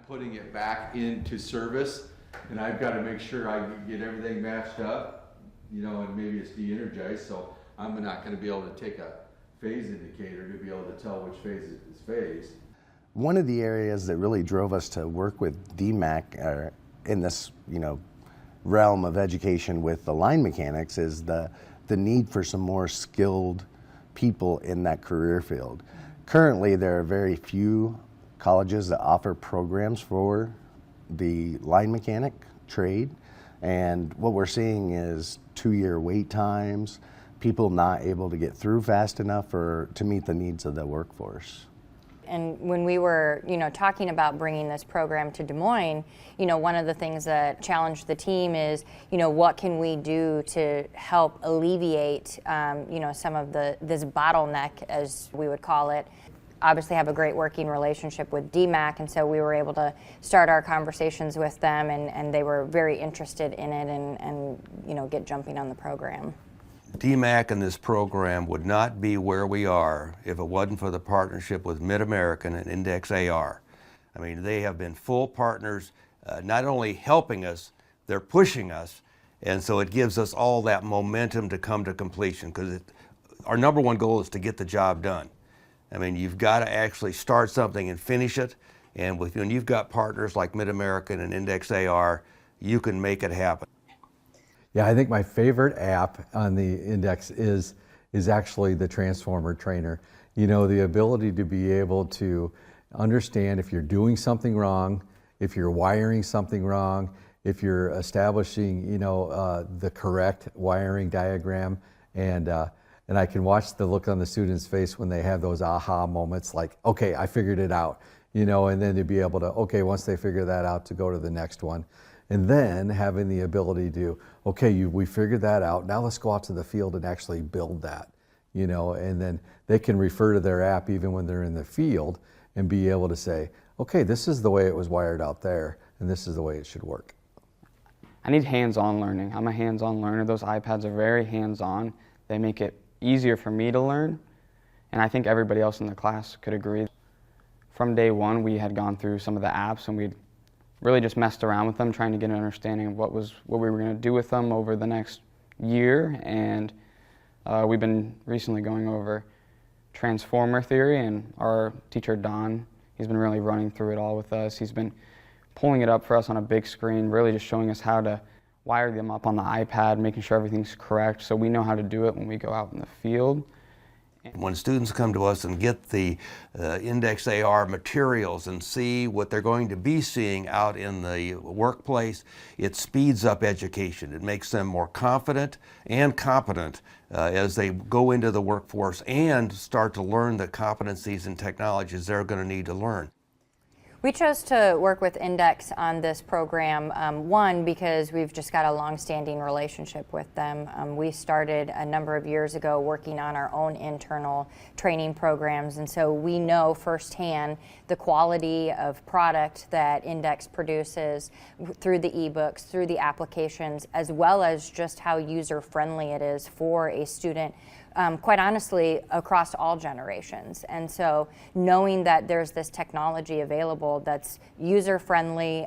putting it back into service, and I've got to make sure I get everything matched up, you know, and maybe it's de-energized, so I'm not going to be able to take a phase indicator to be able to tell which phase is phased. One of the areas that really drove us to work with DMACC in this, you know, realm of education with the line mechanics is the need for some more skilled people in that career field. Currently, there are very few colleges that offer programs for the line mechanic trade, and what we're seeing is 2-year wait times, people not able to get through fast enough to meet the needs of the workforce. And when we were, you know, talking about bringing this program to Des Moines, you know, one of the things that challenged the team is, you know, what can we do to help alleviate, you know, some of this bottleneck, as we would call it. Obviously have a great working relationship with DMACC, and so we were able to start our conversations with them, and they were very interested in it and you know, get jumping on the program. DMACC and this program would not be where we are if it wasn't for the partnership with MidAmerican and Index AR. I mean, they have been full partners, not only helping us, they're pushing us, and so it gives us all that momentum to come to completion, because our number one goal is to get the job done. I mean, you've got to actually start something and finish it, and when you've got partners like MidAmerican and Index AR, you can make it happen. Yeah, I think my favorite app on the Index is actually the Transformer Trainer. You know, the ability to be able to understand if you're doing something wrong, if you're wiring something wrong, if you're establishing, you know, the correct wiring diagram, and I can watch the look on the student's face when they have those aha moments, like, okay, I figured it out, you know, and then to be able to, okay, once they figure that out, to go to the next one. And then having the ability to, okay, we figured that out, now let's go out to the field and actually build that, you know, and then they can refer to their app even when they're in the field and be able to say, okay, this is the way it was wired out there, and this is the way it should work. I need hands-on learning. I'm a hands-on learner. Those iPads are very hands-on. They make it easier for me to learn, and I think everybody else in the class could agree. From day one, we had gone through some of the apps, and we'd really just messed around with them, trying to get an understanding of what we were going to do with them over the next year. And we've been recently going over transformer theory, and our teacher Don, he's been really running through it all with us. He's been pulling it up for us on a big screen, really just showing us how to wire them up on the iPad, making sure everything's correct so we know how to do it when we go out in the field. When students come to us and get the Index AR materials and see what they're going to be seeing out in the workplace, it speeds up education. It makes them more confident and competent as they go into the workforce and start to learn the competencies and technologies they're going to need to learn. We chose to work with Index on this program, one, because we've just got a long-standing relationship with them. We started a number of years ago working on our own internal training programs, and so we know firsthand the quality of product that Index produces through the eBooks, through the applications, as well as just how user-friendly it is for a student, quite honestly, across all generations. And so knowing that there's this technology available that's user-friendly,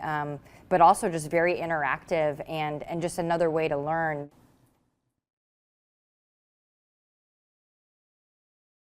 but also just very interactive and just another way to learn.